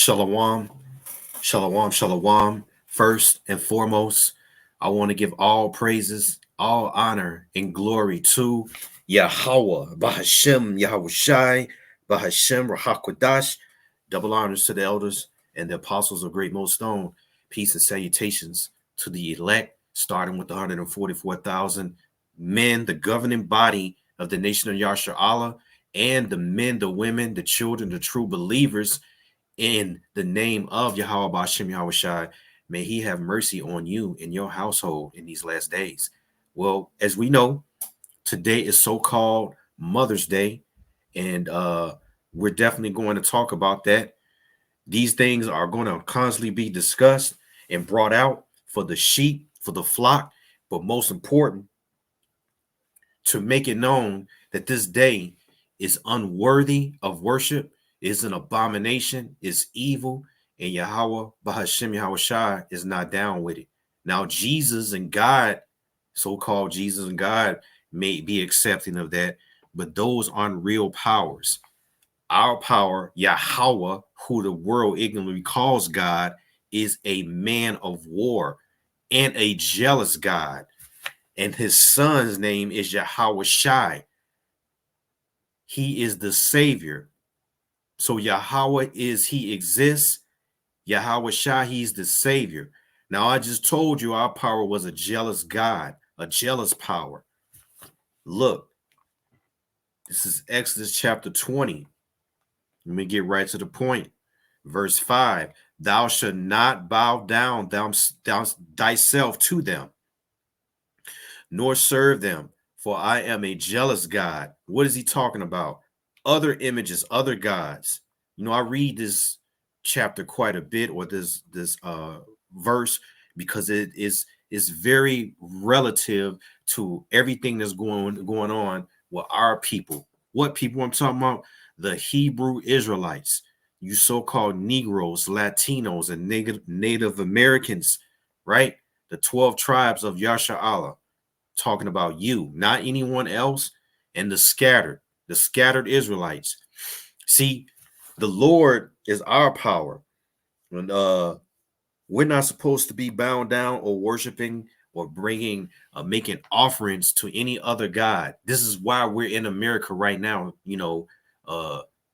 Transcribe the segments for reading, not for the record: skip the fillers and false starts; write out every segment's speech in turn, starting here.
Shalom, shalom, shalom. First and foremost, I want to give all praises, all honor, and glory to Yahweh, Bahashem, Yahweh Shai, Bahashem, Rahakwadash. Double honors to the elders and the apostles of Great Millstone. Peace and salutations to the elect, starting with the 144,000 men, the governing body of the nation of Yasha Allah, and the men, the women, the children, the true believers in the name of Yahweh Bashem Yahweh Shai. May he have mercy on you and your household in these last days. Well, as we know, today is so-called Mother's Day, and we're definitely going to talk about that. These things are going to constantly be discussed and brought out for the sheep, for the flock, but most important, to make it known that this day is unworthy of worship, is an abomination, is evil, and Yahweh Bahashem Yahweh Shai is not down with it. Now, Jesus and God, so-called Jesus and God, may be accepting of that, but those aren't real powers. Our power, Yahweh, who the world ignorantly calls God, is a man of war and a jealous God. And his son's name is Yahweh Shai. He is the Savior. So Yahweh he exists. Yahweh Shai, he's the Savior. Now, I just told you our power was a jealous God, a jealous power. Look, this is Exodus chapter 20. Let me get right to the point. Verse 5, thou shalt not bow down thyself to them, nor serve them, for I am a jealous God. What is he talking about? Other images, other gods. You know, I read this chapter quite a bit, or this verse, because it is very relative to everything that's going on with our people. What people I'm talking about? The Hebrew Israelites, you so-called Negroes, Latinos, and Native Americans, right? The 12 tribes of Yasha Allah. Talking about you, not anyone else, and the scattered Israelites. See, the Lord is our power. And we're not supposed to be bound down or worshiping or bringing, making offerings to any other God. This is why we're in America right now, you know,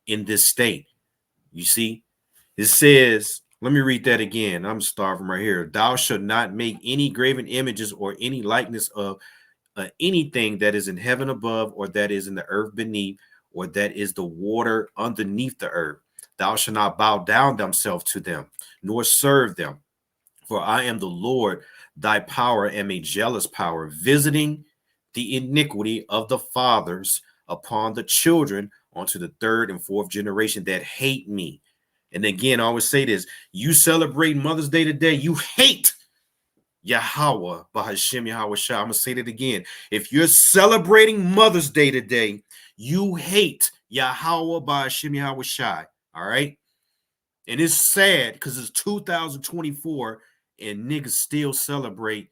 in this state. You see, it says, let me read that again. I'm starving right here. Thou shalt not make any graven images or any likeness of anything that is in heaven above, or that is in the earth beneath, or that is the water underneath the earth. Thou shalt not bow down thyself to them, nor serve them. For I am the Lord, thy power am a jealous power, visiting the iniquity of the fathers upon the children, onto the third and fourth generation that hate me. And again, I always say this: you celebrate Mother's Day today, you hate Yahweh, Bahashem Yahweh Shai. I'm going to say that again. If you're celebrating Mother's Day today, you hate Yahweh, Bahashem Yahweh Shai. All right? And it's sad because it's 2024 and niggas still celebrate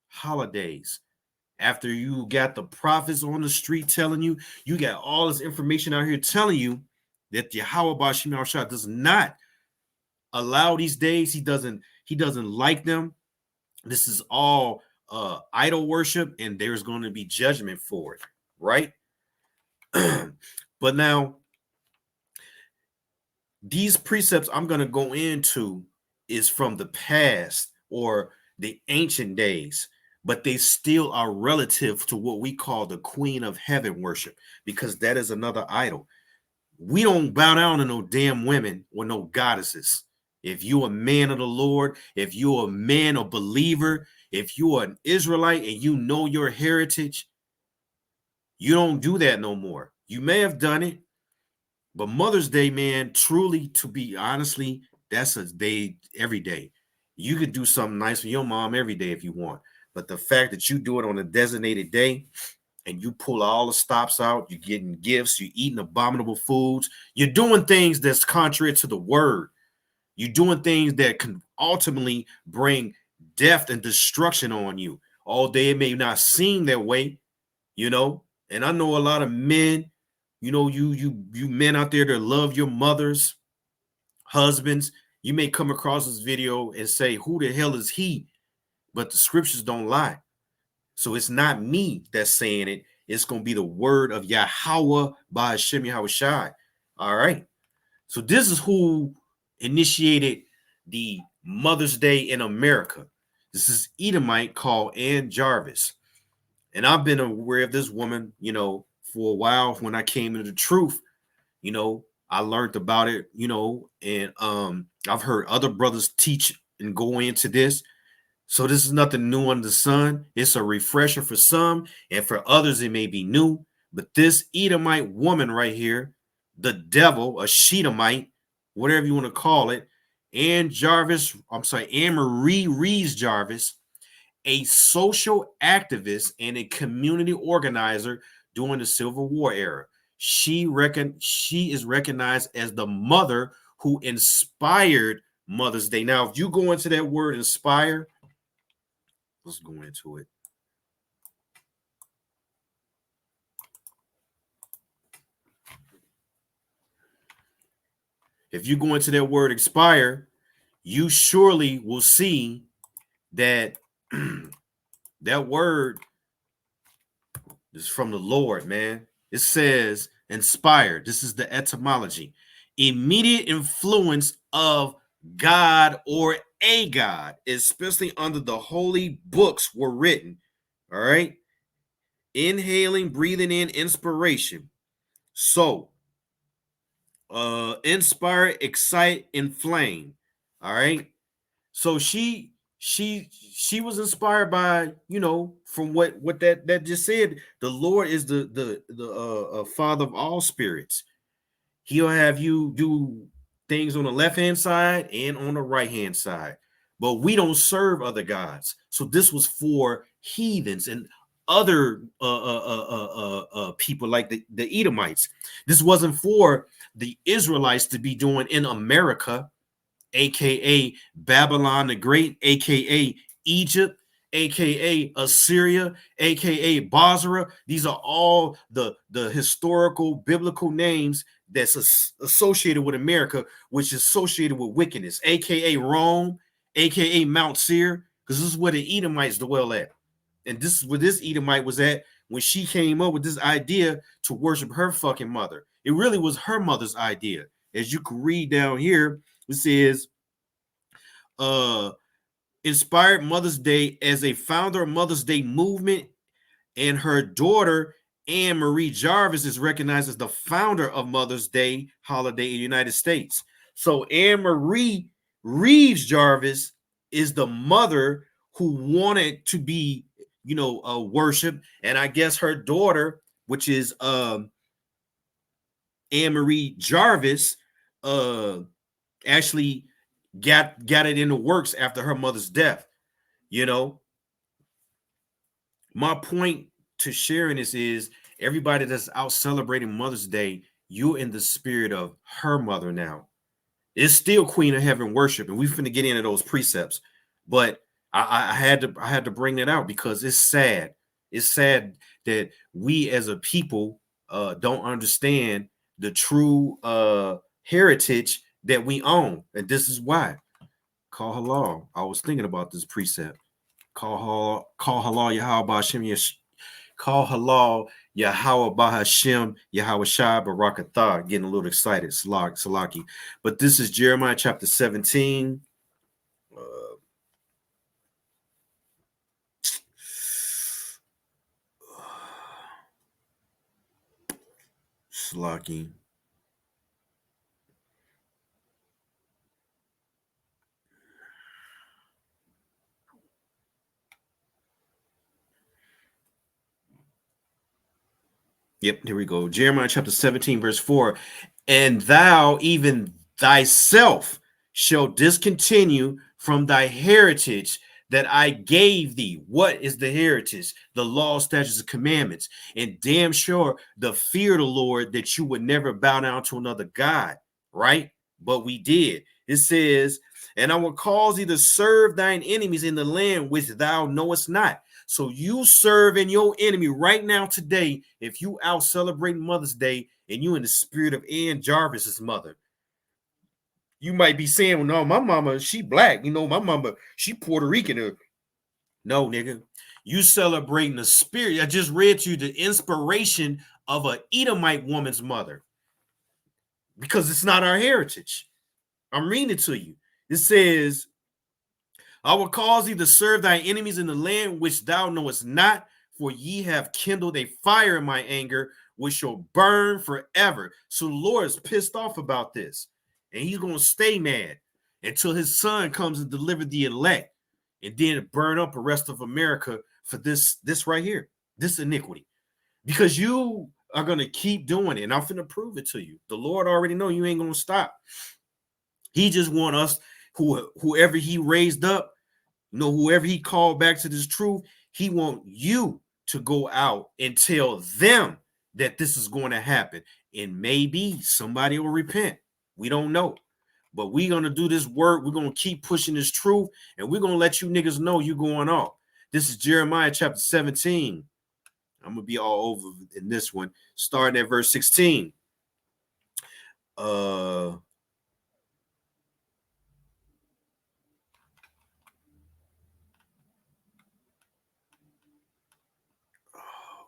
holidays. After you got the prophets on the street telling you, you got all this information out here telling you that Yahweh, Bahashem Yahweh Shai does not allow these days. He doesn't like them. This is all idol worship, and there's going to be judgment for it, right? But now, these precepts I'm going to go into is from the past or the ancient days, but they still are relative to what we call the Queen of Heaven worship, because that is another idol. We don't bow down to no damn women or no goddesses. If you're a man of the Lord, if you're a man or believer, if you're an Israelite and you know your heritage, you don't do that no more. You may have done it, but Mother's Day, man, truly, to be honestly, that's a day every day. You could do something nice for your mom every day if you want. But the fact that you do it on a designated day and you pull all the stops out, you're getting gifts, you're eating abominable foods, you're doing things that's contrary to the word. You're doing things that can ultimately bring death and destruction on you. Although it may not seem that way, you know. And I know a lot of men, you know, you men out there that love your mothers. Husbands, you may come across this video and say, who the hell is he? But the scriptures don't lie. So it's not me that's saying it. It's going to be the word of Yahweh by Hashem Yahushai. All right. So this is who initiated the Mother's Day in America. This is Edomite called Ann Jarvis. And I've been aware of this woman, for a while. When I came into the truth, I learned about it, and I've heard other brothers teach and go into this. So this is nothing new under the sun. It's a refresher for some, and for others it may be new. But this Edomite woman right here, the devil, a Shedamite, whatever you want to call it, Ann Marie Rees Jarvis, a social activist and a community organizer during the Civil War era. She is recognized as the mother who inspired Mother's Day. Now, if you go into that word inspire, let's go into it. If you go into that word expire, you surely will see that that word is from the Lord, man. It says inspired. This is the etymology. Immediate influence of God or a God, especially under the holy books were written. All right. Inhaling, breathing in inspiration. So, inspire, excite, inflame. All right. So she was inspired by, from what that just said. The Lord is the father of all spirits. He'll have you do things on the left hand side and on the right hand side, but we don't serve other gods. So this was for heathens and other people like the Edomites. This wasn't for the Israelites to be doing in America, aka Babylon the Great, aka Egypt, aka Assyria, aka Basra. These are all the historical biblical names that's associated with America, which is associated with wickedness, aka Rome, aka Mount Seir, because this is where the Edomites dwell at. And this is where this Edomite was at when she came up with this idea to worship her fucking mother. It really was her mother's idea. As you can read down here, it says, inspired Mother's Day as a founder of Mother's Day movement, and her daughter, Ann Marie Jarvis, is recognized as the founder of Mother's Day holiday in the United States. So Ann Marie Reeves Jarvis is the mother who wanted to be, worship. And I guess her daughter, which is Ann Marie Jarvis, actually got it in the works after her mother's death. My point to sharing this is everybody that's out celebrating Mother's Day, you're in the spirit of her mother now. It's still Queen of Heaven worship, and we're finna get into those precepts. But I had to bring that out because it's sad. It's sad that we as a people don't understand the true heritage that we own, and this is why. Call halal. I was thinking about this precept. Call halal Yahweh Ba'Hashem. Call halal Yahweh Ba'Hashem Yahweh Shai Barakatah. Getting a little excited, Salaki. But this is Jeremiah chapter 17. Salaki. Yep, here we go. Jeremiah chapter 17, verse 4. And thou, even thyself, shall discontinue from thy heritage that I gave thee. What is the heritage? The law, statutes, and commandments. And damn sure the fear of the Lord, that you would never bow down to another God, right? But we did. It says, and I will cause thee to serve thine enemies in the land which thou knowest not. So you serving your enemy right now today, if you out celebrating Mother's Day and you in the spirit of Ann Jarvis's mother. You might be saying, well, no, my mama, she black. You know, my mama, she Puerto Rican. No, nigga. You celebrating the spirit. I just read to you the inspiration of an Edomite woman's mother because it's not our heritage. I'm reading it to you. It says, I will cause thee to serve thy enemies in the land which thou knowest not, for ye have kindled a fire in my anger, which shall burn forever. So the Lord is pissed off about this, and he's going to stay mad until his son comes and deliver the elect, and then burn up the rest of America for this right here, this iniquity. Because you are going to keep doing it, and I'm going to prove it to you. The Lord already know you ain't going to stop. He just want us, whoever he raised up, you know, whoever he called back to this truth, he want you to go out and tell them that this is going to happen. And maybe somebody will repent. We don't know. But we're going to do this work. We're going to keep pushing this truth. And we're going to let you niggas know you're going off. This is Jeremiah chapter 17. I'm going to be all over in this one. Starting at verse 16.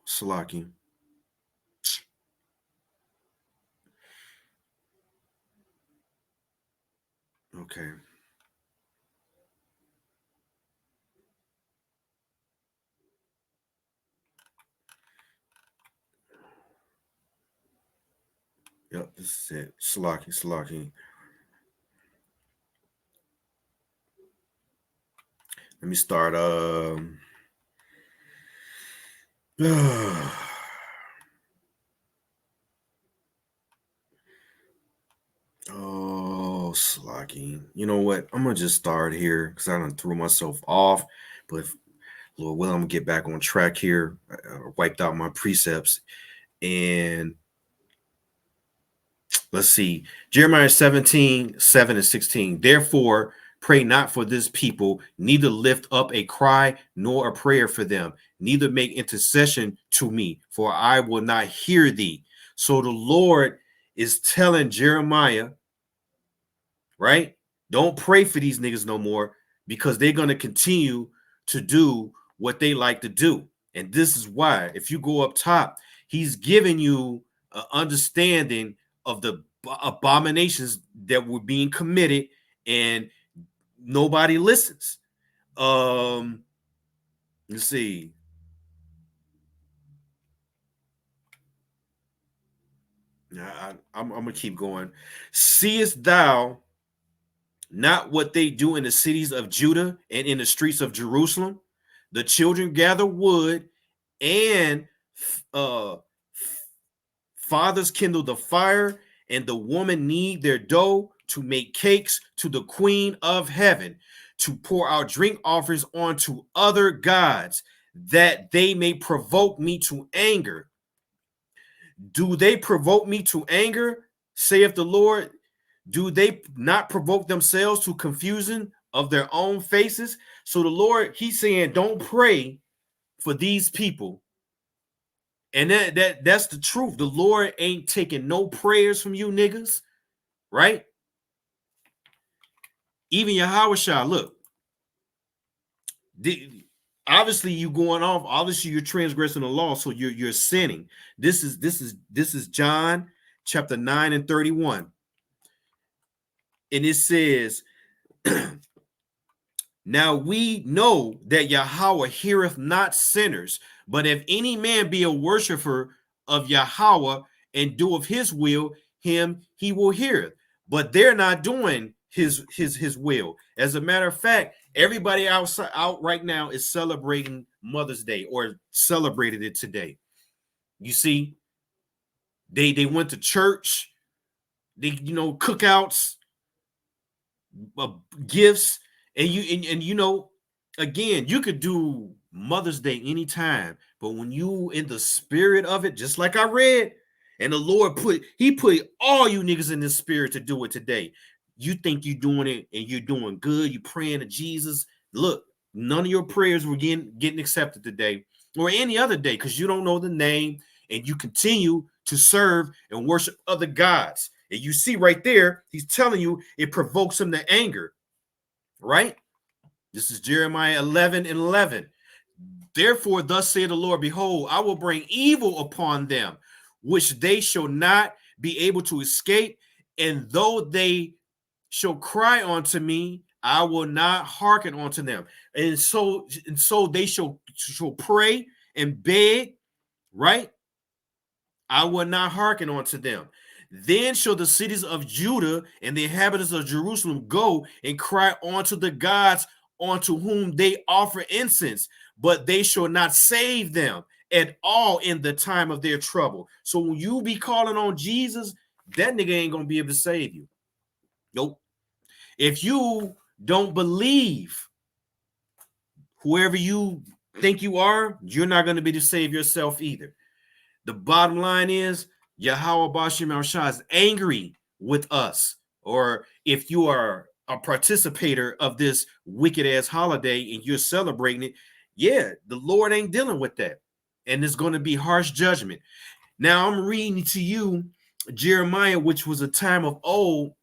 Salaki. Okay. Yep, this is it. Salaki. Let me start. Oh, Sloggy. You know what? I'm gonna just start here because I done threw myself off. But if Lord will, I'm gonna get back on track here. I wiped out my precepts. And let's see. Jeremiah 17, 7 and 16. Therefore, pray not for this people, neither lift up a cry nor a prayer for them, neither make intercession to me, for I will not hear thee. So the Lord is telling Jeremiah, right? Don't pray for these niggas no more because they're going to continue to do what they like to do. And this is why, if you go up top, he's giving you an understanding of the abominations that were being committed and nobody listens. Let's see. I'm gonna keep going. Seest thou not what they do in the cities of Judah and in the streets of Jerusalem? The children gather wood, and fathers kindle the fire, and the woman knead their dough to make cakes to the queen of heaven, to pour out drink offerings onto other gods, that they may provoke me to anger. Do they provoke me to anger, saith the Lord? Do they not provoke themselves to confusion of their own faces? So the Lord, he's saying, don't pray for these people. And that's the truth. The Lord ain't taking no prayers from you niggas, right? Even Yahushua, look, obviously you going off. Obviously you're transgressing the law, so you're sinning. This is John chapter 9 and 31, and it says, now we know that Yahweh heareth not sinners, but if any man be a worshiper of Yahweh and doeth his will, him he will hear. But they're not doing his will. As a matter of fact, everybody out right now is celebrating Mother's Day or celebrated it today. You see, they went to church, they cookouts, gifts, and you know, again, you could do Mother's Day anytime, but when you in the spirit of it, just like I read, and the Lord put all you niggas in this spirit to do it today. You think you're doing it and you're doing good, you praying to Jesus. Look, none of your prayers were getting accepted today or any other day because you don't know the name and you continue to serve and worship other gods. And you see right there, he's telling you it provokes him to anger, right? This is Jeremiah 11 and 11. Therefore, thus saith the Lord, behold, I will bring evil upon them, which they shall not be able to escape. And though they shall cry unto me, I will not hearken unto them. And so they shall pray and beg, right? I will not hearken unto them. Then shall the cities of Judah and the inhabitants of Jerusalem go and cry unto the gods unto whom they offer incense, but they shall not save them at all in the time of their trouble. So when you be calling on Jesus, that nigga ain't gonna be able to save you. Nope. If you don't believe whoever you think you are, you're not going to be able to save yourself either. The bottom line is Yahweh Bashim Al-Shah is angry with us. Or if you are a participator of this wicked ass holiday and you're celebrating it, yeah, the Lord ain't dealing with that. And there's going to be harsh judgment. Now I'm reading to you Jeremiah, which was a time of old,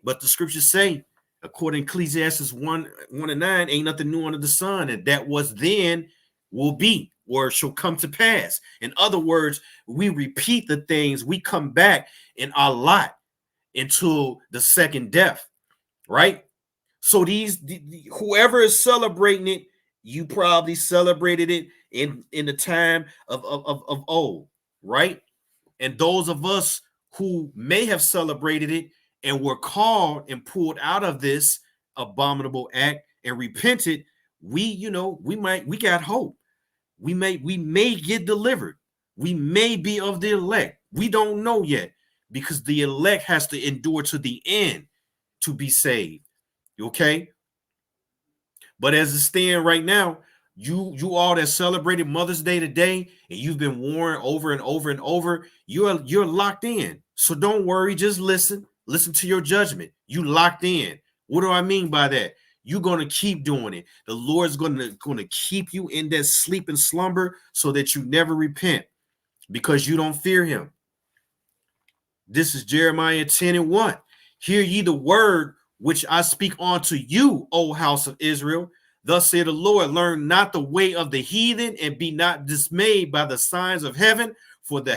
but the scriptures say, according to Ecclesiastes 1 and 9, ain't nothing new under the sun, and that was then will be or shall come to pass. In other words, we repeat the things, we come back in our lot until the second death, right? So whoever is celebrating it, you probably celebrated it in the time of old, right? And those of us who may have celebrated it and were called and pulled out of this abominable act and repented, we got hope. We may get delivered. We may be of the elect. We don't know yet, because the elect has to endure to the end to be saved. Okay? But as it stands right now, you all that celebrated Mother's Day today and you've been warned over and over and over, you're locked in. So don't worry, just listen to your judgment. You locked in. What do I mean by that? You're going to keep doing it. The Lord's going to keep you in that sleep and slumber so that you never repent, because you don't fear him. This is Jeremiah 10 and 1. Hear ye the word which I speak unto you, O house of Israel. Thus saith the Lord, learn not the way of the heathen, and be not dismayed by the signs of heaven, for the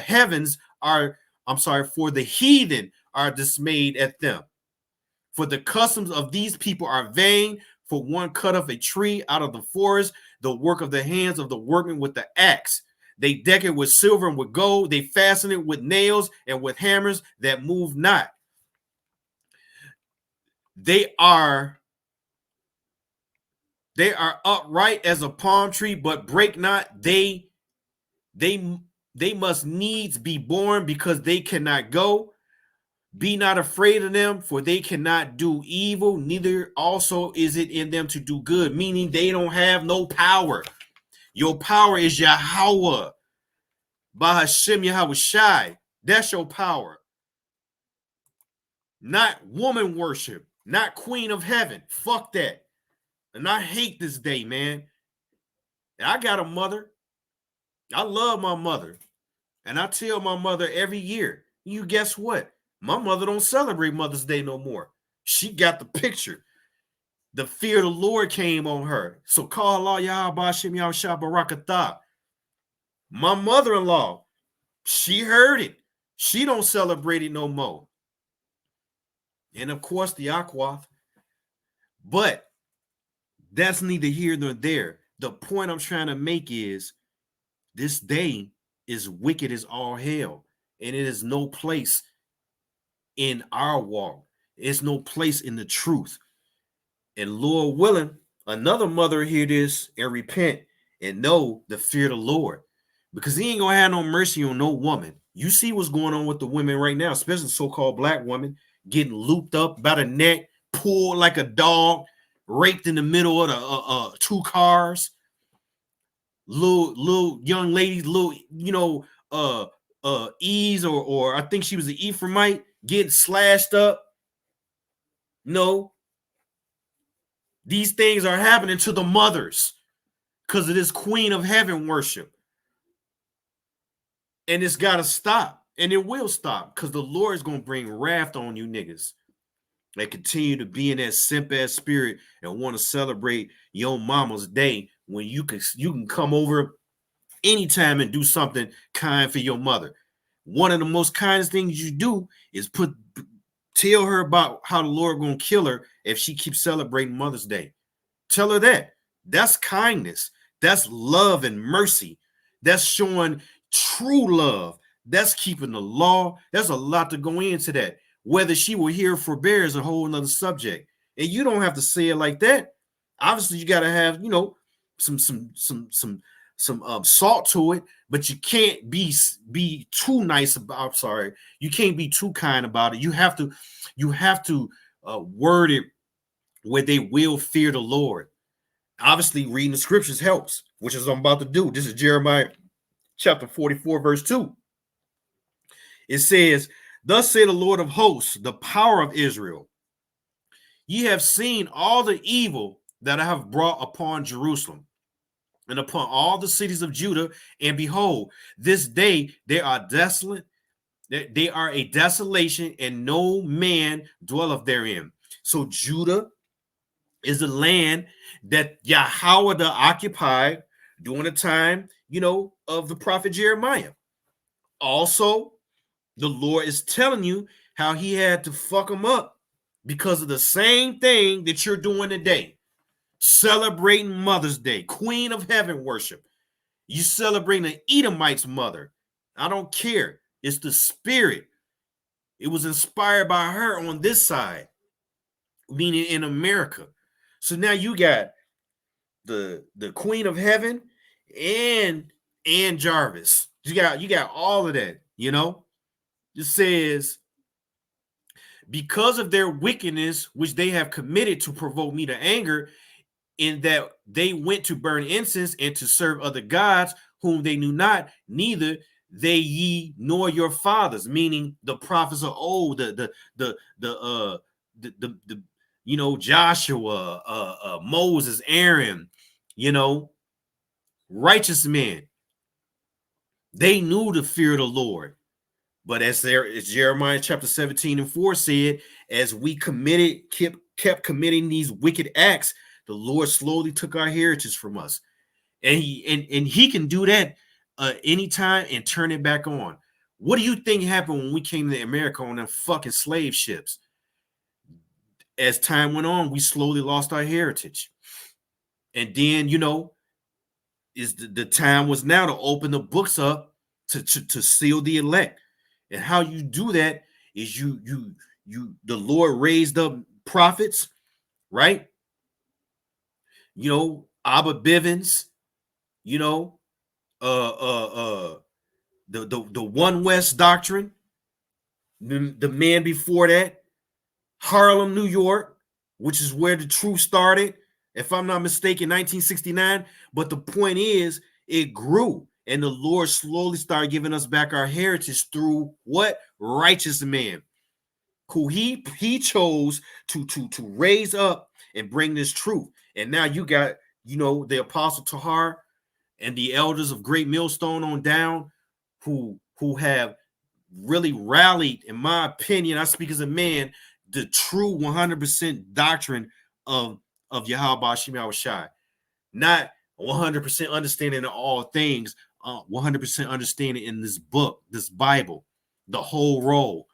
heathen are dismayed at them. For the customs of these people are vain, for one cutteth a tree out of the forest, the work of the hands of the workman with the axe. They deck it with silver and with gold, they fasten it with nails and with hammers that move not. They are upright as a palm tree, but break not. They must needs be born, because they cannot go. Be not afraid of them, for they cannot do evil, neither also is it in them to do good. Meaning they don't have no power. Your power is Yahweh. Bahashem Yahweh Shai. That's your power. Not woman worship. Not queen of heaven. Fuck that. And I hate this day, man. And I got a mother. I love my mother. And I tell my mother every year, you guess what? My mother don't celebrate Mother's Day no more. She got the picture. The fear of the Lord came on her. So call Allah Yahweh Shem Yahweh Barakatah. My mother-in-law, she heard it. She don't celebrate it no more. And of course, the Aquath. But that's neither here nor there. The point I'm trying to make is this day is wicked as all hell. And it is no place in our walk. It's no place in the truth. And Lord willing, another mother hear this and repent and know the fear of the Lord. Because he ain't going to have no mercy on no woman. You see what's going on with the women right now, especially so-called black women, getting looped up by the neck, pulled like a dog, raped in the middle of the two cars. Little young ladies, Ease or I think she was an Ephraimite, getting slashed up. No. These things are happening to the mothers because of this Queen of Heaven worship. And it's got to stop. And it will stop because the Lord is going to bring wrath on you niggas that continue to be in that simp ass spirit and want to celebrate your mama's day when you can come over anytime and do something kind for your mother. One of the most kindest things you do is tell her about how the Lord gonna kill her if she keeps celebrating Mother's Day. Tell her that. That's kindness. That's love and mercy. That's showing true love. That's keeping the law. There's a lot to go into that. Whether she will hear forbear is a whole nother subject. And you don't have to say it like that. Obviously, you got to have, some salt to it, but you can't be too nice about. I'm sorry, you can't be too kind about it. You have to word it where they will fear the Lord. Obviously, reading the scriptures helps, which is what I'm about to do. This is Jeremiah chapter 44, verse 2. It says, "Thus say the Lord of hosts, the power of Israel, ye have seen all the evil that I have brought upon Jerusalem and upon all the cities of Judah, and behold, this day they are desolate, they are a desolation, and no man dwelleth therein." So Judah is the land that Yahweh occupied during the time, of the prophet Jeremiah. Also, the Lord is telling you how he had to fuck them up because of the same thing that you're doing today. Celebrating Mother's Day, Queen of Heaven worship. You celebrating an Edomite's mother. I don't care. It's the spirit. It was inspired by her on this side, meaning in America. So now you got the Queen of Heaven and Jarvis. You got all of that, It says, because of their wickedness, which they have committed to provoke me to anger, in that they went to burn incense and to serve other gods whom they knew not, neither they ye nor your fathers, meaning the prophets of old, Joshua, Moses, Aaron, righteous men. They knew the fear of the Lord. But as Jeremiah chapter 17 and 4 said, as we kept committing these wicked acts, the Lord slowly took our heritage from us. And he can do that anytime and turn it back on. What do you think happened when we came to America on them fucking slave ships? As time went on, we slowly lost our heritage. And then, is the time was now to open the books up to seal the elect. And how you do that is the Lord raised up prophets, right? Abba Bivens, the One West doctrine, the man before that, Harlem, New York, which is where the truth started, if I'm not mistaken, 1969. But the point is, it grew, and the Lord slowly started giving us back our heritage through what? Righteous men who he chose to raise up and bring this truth. And now you got, the Apostle Tahar and the elders of Great Millstone on down who have really rallied, in my opinion, I speak as a man, the true 100% doctrine of Yahweh Bashim Yahushai. Not 100% understanding of all things, 100% understanding in this book, this Bible, the whole role.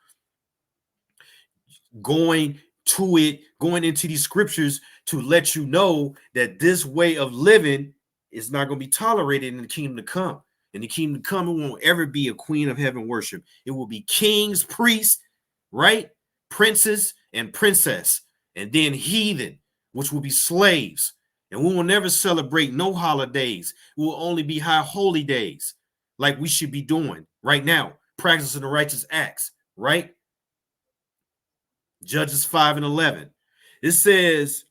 Going into these scriptures to let you know that this way of living is not going to be tolerated in the kingdom to come. In the kingdom to come, it won't ever be a Queen of Heaven worship. It will be kings, priests, right? Princes and princess, and then heathen, which will be slaves. And we will never celebrate no holidays. It will only be high holy days, like we should be doing right now, practicing the righteous acts, right? Judges 5 and 11. It says,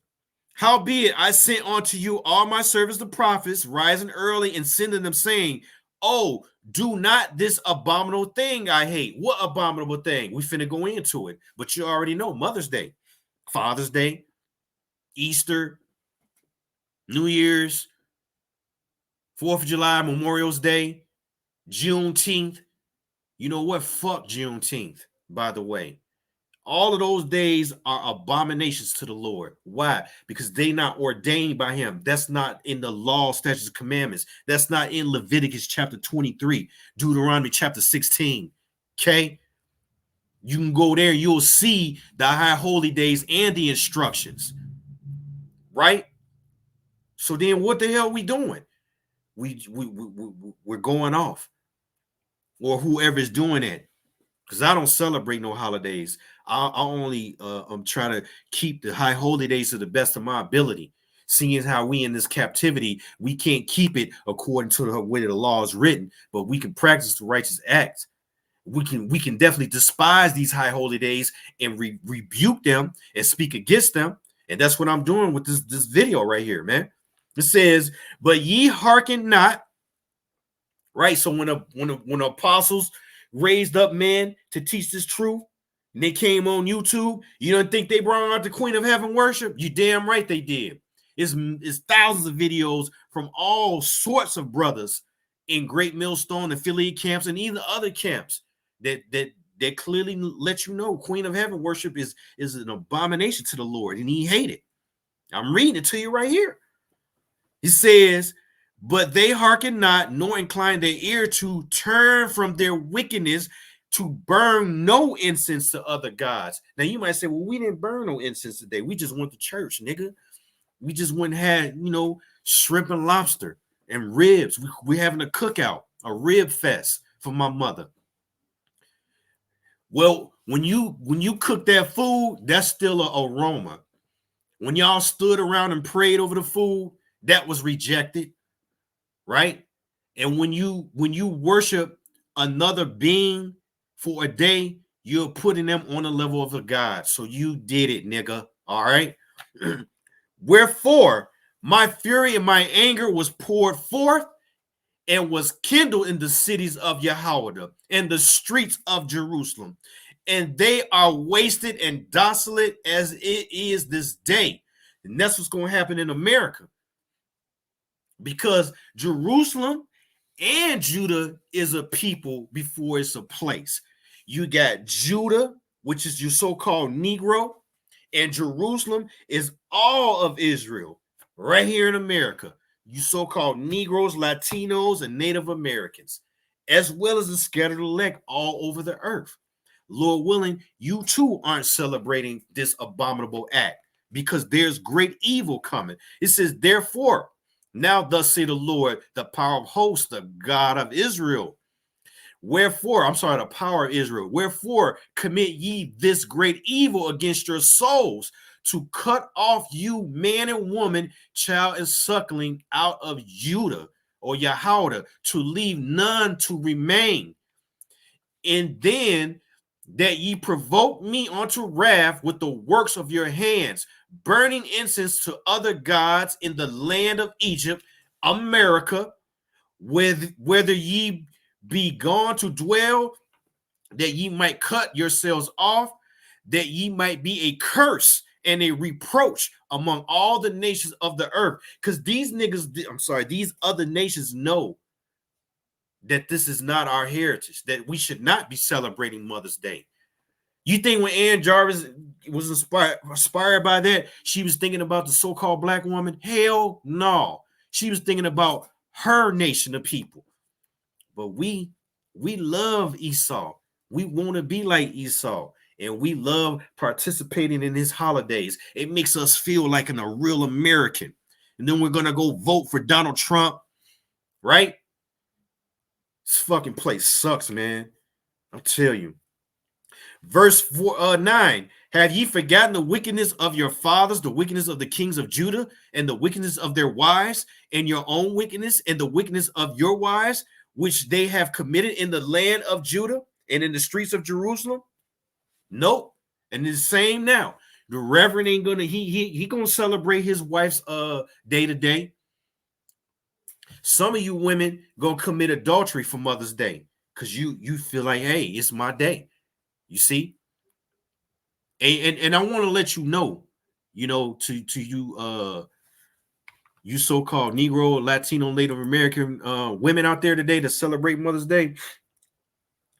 howbeit I sent unto you all my servants the prophets, rising early and sending them, saying, oh, do not this abominable thing I hate. What abominable thing? We finna go into it. But you already know, Mother's Day, Father's Day, Easter, New Year's, 4th of July, Memorial's Day, Juneteenth, You know what? Fuck Juneteenth, by the way. All of those days are abominations to the Lord. Why? Because they not ordained by him. That's not in the law, statutes, and commandments. That's not in Leviticus chapter 23, Deuteronomy chapter 16. Okay? You can go there and you'll see the high holy days and the instructions. Right? So then what the hell are we doing? We're going off. Or whoever's doing it. Because I don't celebrate no holidays. I only try to keep the high holy days to the best of my ability. Seeing how we in this captivity, we can't keep it according to the way the law is written, but we can practice the righteous acts. We can definitely despise these high holy days and rebuke them and speak against them. And that's what I'm doing with this video right here, man. It says, "But ye hearken not." Right. So when the apostles raised up men to teach this truth, and they came on YouTube, you don't think they brought out the Queen of Heaven worship? You damn right they did. It's thousands of videos from all sorts of brothers in Great Millstone affiliate camps and even other camps that clearly let you know Queen of Heaven worship is an abomination to the Lord, and he hated it. I'm reading it to you right here. He says, "But they hearken not, nor incline their ear to turn from their wickedness, to burn no incense to other gods." Now you might say, "Well, we didn't burn no incense today. We just went to church, nigga. We just went and had, shrimp and lobster and ribs. We having a cookout, a rib fest for my mother." Well, when you cook that food, that's still an aroma. When y'all stood around and prayed over the food, that was rejected. Right? And when you worship another being for a day, you're putting them on the level of a god. So you did it, nigga. All right. "Wherefore my fury and my anger was poured forth and was kindled in the cities of Yahweh and the streets of Jerusalem, and they are wasted and desolate as it is this day." And that's what's going to happen in America, because Jerusalem and Judah is a people before it's a place. You got Judah, which is your so-called Negro, and Jerusalem is all of Israel right here in America. You so-called Negroes, Latinos, and Native Americans, as well as the scattered elect all over the earth. Lord willing, you too aren't celebrating this abominable act, because there's great evil coming. It says, "Therefore, now thus say the Lord, the power of hosts, the God of Israel. The power of Israel. Wherefore commit ye this great evil against your souls, to cut off you man and woman, child and suckling out of Judah," or Yahweh, "to leave none to remain. And then that ye provoke me unto wrath with the works of your hands, burning incense to other gods in the land of Egypt," America, "whether ye be gone to dwell, that ye might cut yourselves off, that ye might be a curse and a reproach among all the nations of the earth." Because these other nations know that this is not our heritage, that we should not be celebrating Mother's Day. You think when Ann Jarvis was inspired by that, she was thinking about the so-called black woman? Hell no. She was thinking about her nation of people. But we love Esau. We want to be like Esau. And we love participating in his holidays. It makes us feel like a real American. And then we're going to go vote for Donald Trump, right? This fucking place sucks, man. I'll tell you. Verse 9, "Have ye forgotten the wickedness of your fathers, the wickedness of the kings of Judah, and the wickedness of their wives, and your own wickedness, and the wickedness of your wives, which they have committed in the land of Judah and in the streets of Jerusalem?" Nope. And it's the same now. The Reverend ain't gonna he gonna celebrate his wife's day to day. Some of you women gonna commit adultery for Mother's Day because you feel like, hey, it's my day. You see? And I want to let you know, to you so-called Negro, Latino, Native American women out there today to celebrate Mother's Day.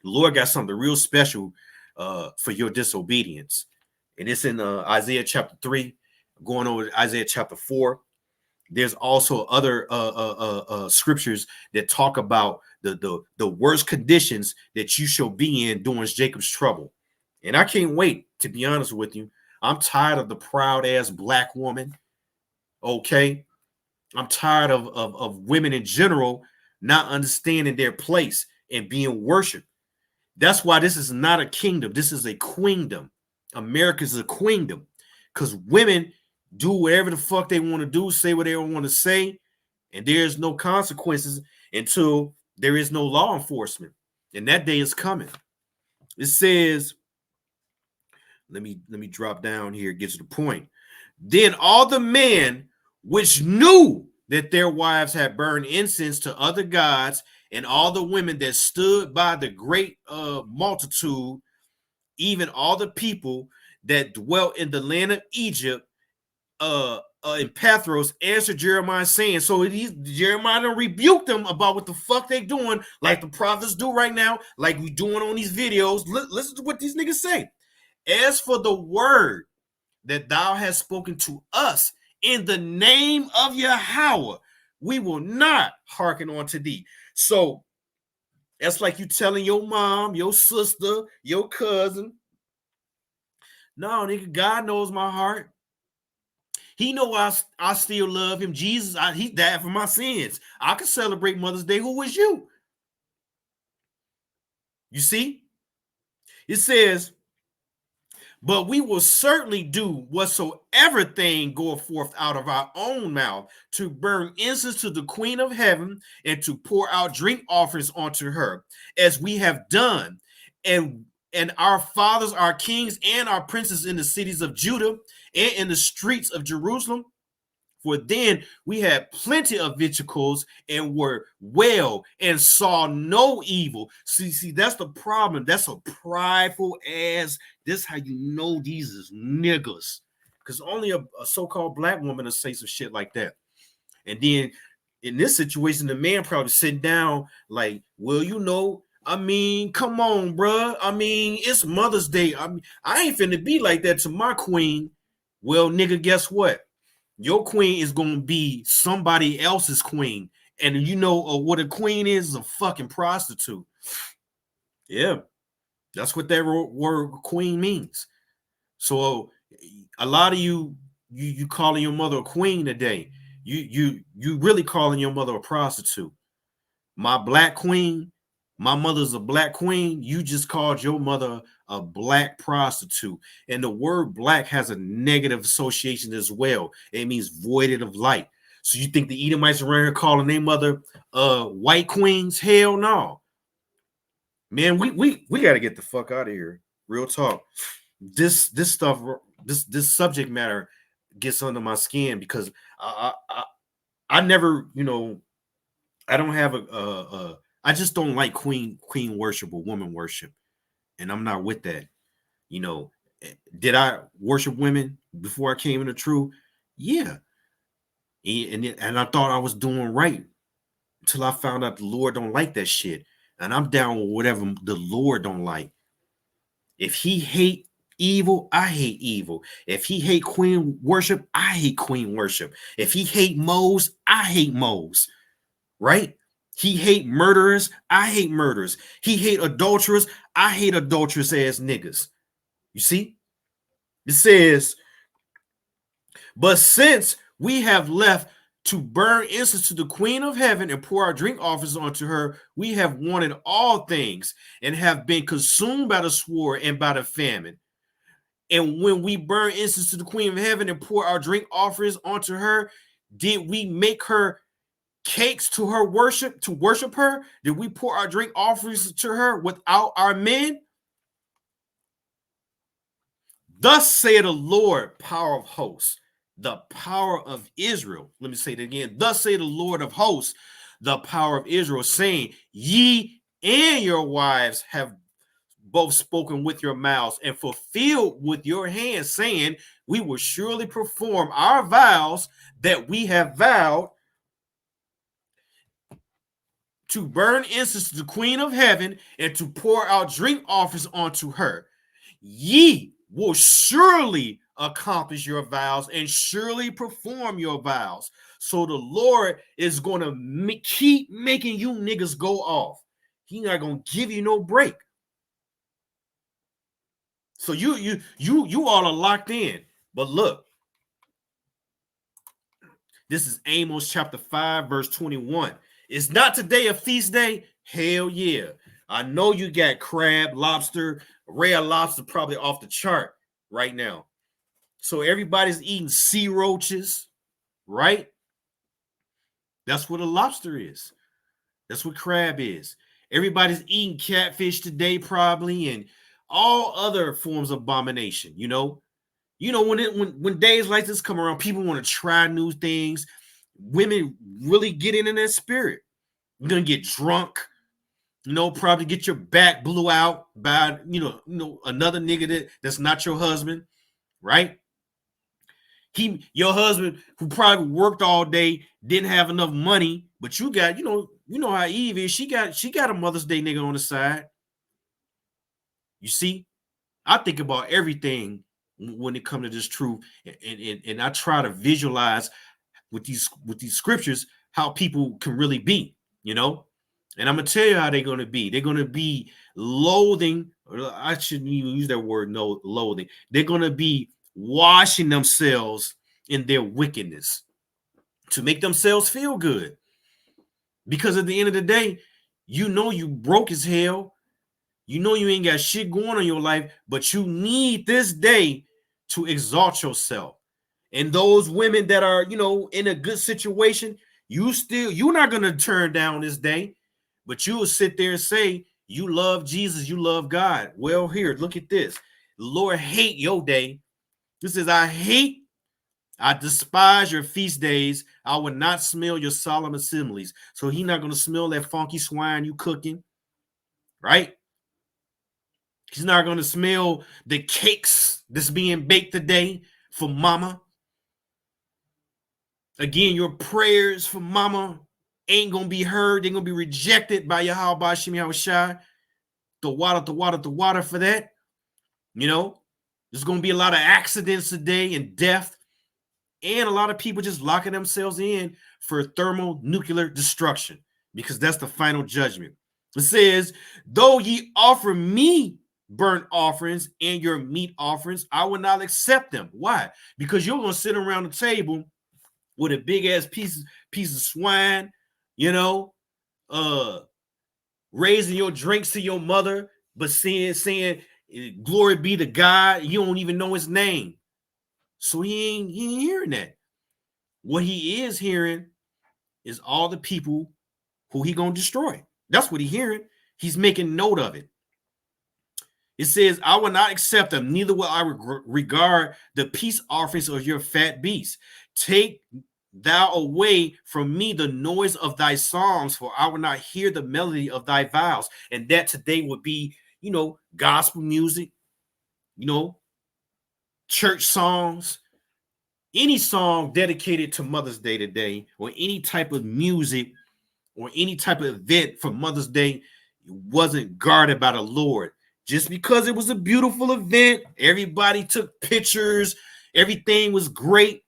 The Lord got something real special for your disobedience. And it's in Isaiah chapter 3, going over to Isaiah chapter 4. There's also other scriptures that talk about the worst conditions that you shall be in during Jacob's trouble. And I can't wait, to be honest with you. I'm tired of the proud ass black woman. Okay. I'm tired of women in general not understanding their place and being worshiped. That's why this is not a kingdom. This is a queendom. America's a queendom because women do whatever the fuck they want to do, say what they want to say, and there's no consequences until there is no law enforcement. And that day is coming. It says, let me drop down here, get to the point. Then all the men which knew that their wives had burned incense to other gods, and all the women that stood by the great multitude, even all the people that dwelt in the land of Egypt, in Pathros, answered Jeremiah saying, so Jeremiah done rebuked them about what the fuck they doing, like the prophets do right now, like we doing on these videos. Listen to what these niggas say. As for the word that thou hast spoken to us in the name of Yahweh, we will not hearken unto thee. So that's like you telling your mom, your sister, your cousin, no, nigga, God knows my heart. He know I still love him. Jesus, he died for my sins. I can celebrate Mother's Day. Who was you? You see? It says, but we will certainly do whatsoever thing goeth forth out of our own mouth to burn incense to the Queen of Heaven and to pour out drink offerings unto her, as we have done. And our fathers, our kings, and our princes in the cities of Judah and in the streets of Jerusalem. For then we had plenty of victuals and were well and saw no evil. See, that's the problem. That's a prideful ass. This how you know these is niggas. Because only a so-called black woman will say some shit like that. And then in this situation, the man probably sitting down like, well, you know, I mean, come on, bruh. I mean, it's Mother's Day. I ain't finna be like that to my queen. Well, nigga, guess what? Your queen is going to be somebody else's queen. And you know what a queen is a fucking prostitute. Yeah, that's what that word queen means. So a lot of you calling your mother a queen today. You really calling your mother a prostitute. My black queen, my mother's a black queen. You just called your mother a black prostitute. And the word black has a negative association as well. It means voided of light. So you think the Edomites around here calling their mother white queens? Hell no. Man, we got to get the fuck out of here. Real talk. This stuff, this subject matter gets under my skin because I never, you know, I don't have I just don't like queen worship or woman worship, and I'm not with that. You know, did I worship women before I came into truth? Yeah, and I thought I was doing right until I found out the Lord don't like that shit, and I'm down with whatever the Lord don't like. If He hate evil, I hate evil. If He hate queen worship, I hate queen worship. If He hate moles, I hate moles. Right? He hate murderers. I hate murderers. He hate adulterers. I hate adulterous ass niggas. You see? It says, but since we have left to burn incense to the Queen of Heaven and pour our drink offerings onto her, we have wanted all things and have been consumed by the sword and by the famine. And when we burn incense to the Queen of Heaven and pour our drink offerings onto her, did we make her cakes to her worship, to worship her? Did we pour our drink offerings to her without our men? Thus saith the Lord, power of hosts, the power of Israel. Let me say it again. Thus saith the Lord of hosts, the power of Israel, saying, ye and your wives have both spoken with your mouths and fulfilled with your hands, saying, we will surely perform our vows that we have vowed to burn incense to the queen of heaven, and to pour out drink offerings onto her. Ye will surely accomplish your vows and surely perform your vows. So the Lord is going to keep making you niggas go off. He not going to give you no break. So you all are locked in. But look, this is Amos chapter 5, verse 21. Is not today a feast day? Hell yeah. I know you got crab, lobster, rare lobster probably off the chart right now. So everybody's eating sea roaches, right? That's what a lobster is. That's what crab is. Everybody's eating catfish today probably, and all other forms of abomination, you know. When days like this come around, people want to try new things. Women really get in that spirit. You're gonna get drunk, probably get your back blew out by another nigga that's not your husband, right? Your husband who probably worked all day, didn't have enough money, but you got, you know how Eve is. She got a Mother's Day nigga on the side. You see, I think about everything when it comes to this truth, and I try to visualize with these scriptures how people can really be, and I'm gonna tell you how they're gonna be. They're gonna be loathing. I shouldn't even use that word, no, loathing. They're gonna be washing themselves in their wickedness to make themselves feel good. Because at the end of the day, you broke as hell. You ain't got shit going on in your life, but you need this day to exalt yourself. And those women that are, in a good situation, you're not going to turn down this day, but you will sit there and say, you love Jesus, you love God. Well, here, look at this. The Lord hate your day. This says, I despise your feast days. I will not smell your solemn assemblies. So he's not going to smell that funky swine you cooking, right? He's not going to smell the cakes that's being baked today for mama. Again, your prayers for mama ain't going to be heard. They're going to be rejected by Yahweh Hashem Yahushai. The water for that. There's going to be a lot of accidents today and death. And a lot of people just locking themselves in for thermonuclear destruction, because that's the final judgment. It says, though ye offer me burnt offerings and your meat offerings, I will not accept them. Why? Because you're going to sit around the table with a big ass piece of swine, raising your drinks to your mother, but saying glory be to God. You don't even know his name. So he ain't hearing that. What he is hearing is all the people who he gonna destroy. That's what he's hearing. He's making note of it. It says, I will not accept them, neither will I regard the peace offerings of your fat beasts. Take thou away from me the noise of thy songs, for I will not hear the melody of thy vows. And that today would be, gospel music, church songs, any song dedicated to Mother's Day today, or any type of music or any type of event for Mother's Day wasn't guarded by the Lord. Just because it was a beautiful event, everybody took pictures, everything was great.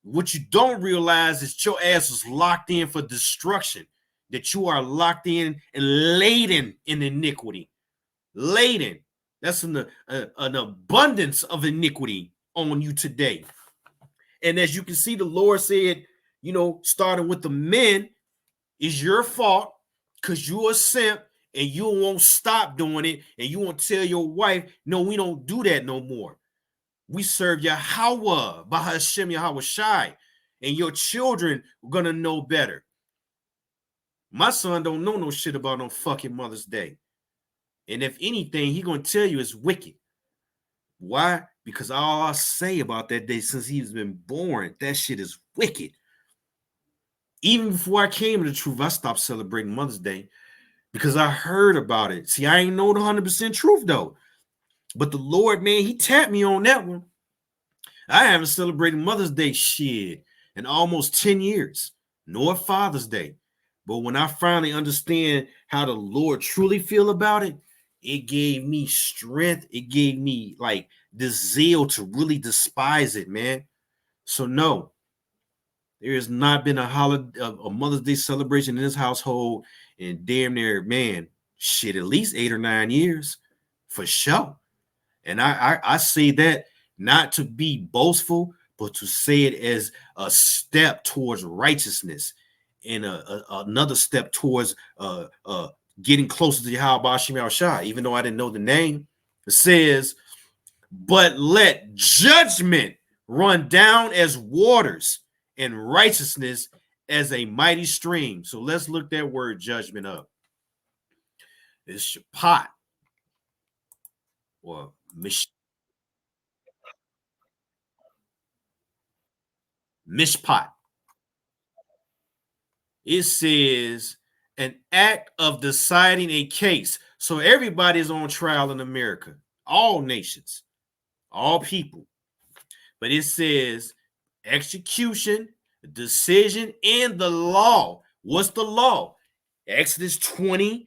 What you don't realize is your ass was locked in for destruction, that you are locked in and laden in iniquity. Laden. That's an abundance of iniquity on you today. And as you can see, the Lord said, starting with the men, is your fault because you're a simp and you won't stop doing it. And you won't tell your wife, no, we don't do that no more. We serve Yahweh, Bahashem Yahweh Shai, and your children are going to know better. My son don't know no shit about no fucking Mother's Day. And if anything, he going to tell you it's wicked. Why? Because all I say about that day since he's been born, that shit is wicked. Even before I came to the truth, I stopped celebrating Mother's Day because I heard about it. See, I ain't know the 100% truth though. But the Lord, man, he tapped me on that one. I haven't celebrated Mother's Day shit in almost 10 years, nor Father's Day. But when I finally understand how the Lord truly feel about it, it gave me strength. It gave me like the zeal to really despise it, man. So no, there has not been a holiday, a Mother's Day celebration in this household in damn near, man, shit, at least 8 or 9 years, for sure. And I say that not to be boastful, but to say it as a step towards righteousness and another step towards getting closer to Yahweh Shem Shai. Even though I didn't know the name, it says, "But let judgment run down as waters, and righteousness as a mighty stream." So let's look that word judgment up. It's Shabbat or mishpat. It says an act of deciding a case. So everybody is on trial in America, all nations, all people. But it says execution, decision, and the law. What's the law? Exodus 20,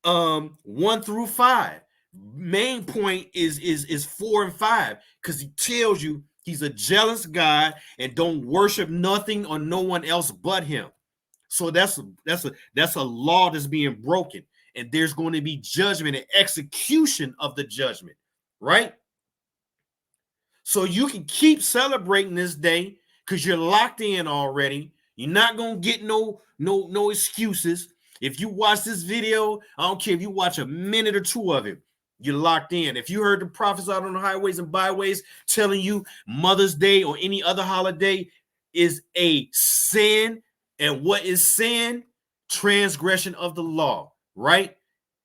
1 through 5. Main point is 4 and 5, because he tells you he's a jealous God and don't worship nothing or no one else but him. So that's a law that's being broken, and there's going to be judgment and execution of the judgment, right? So you can keep celebrating this day because you're locked in already. You're not gonna get no excuses. If you watch this video, I don't care if you watch a minute or two of it, you're locked in. If you heard the prophets out on the highways and byways telling you Mother's Day or any other holiday is a sin, and what is sin? Transgression of the law, right?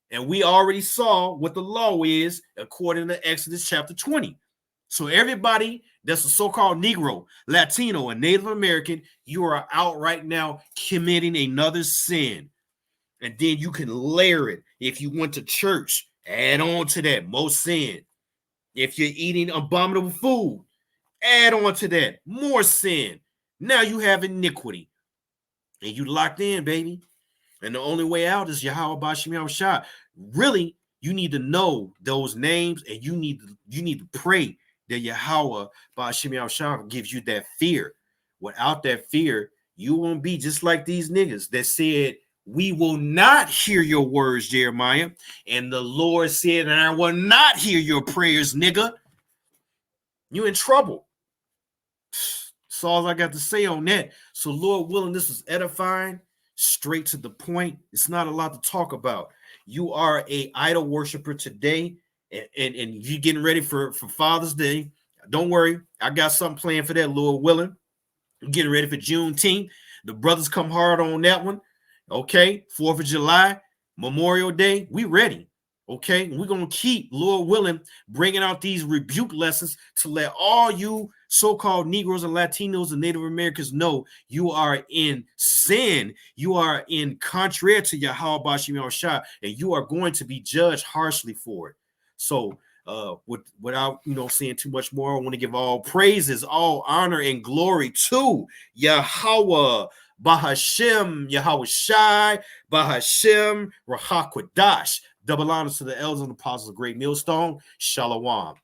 And we already saw what the law is according to Exodus chapter 20. So everybody that's a so-called Negro, Latino, and Native American, you are out right now committing another sin. And then you can layer it. If you went to church, add on to that, more sin. If you're eating abominable food, add on to that, more sin. Now you have iniquity. And you locked in, baby. And the only way out is Yahweh Bashim Shah. Really, you need to know those names, and you need to pray that Yahweh Bashim Shah gives you that fear. Without that fear, you won't be just like these niggas that said, "We will not hear your words, Jeremiah." And the Lord said, "And I will not hear your prayers, nigga." You in trouble. That's all I got to say on that. So, Lord willing, this is edifying, straight to the point. It's not a lot to talk about. You are a idol worshiper today, and you getting ready for Father's Day. Don't worry, I got something planned for that, Lord willing. I'm getting ready for Juneteenth. The brothers come hard on that one. Okay, 4th of July, Memorial Day, we ready. Okay, we're going to keep, Lord willing, bringing out these rebuke lessons to let all you so-called Negroes and Latinos and Native Americans know you are in sin. You are in contrary to Yahweh Bashim Shah, and you are going to be judged harshly for it. So, without saying too much more, I want to give all praises, all honor, and glory to Yahweh Bahashem, Yahweh Shai, Bahashem, Rahakwadash. Double honors to the elders and apostles of Great Millstone. Shalom.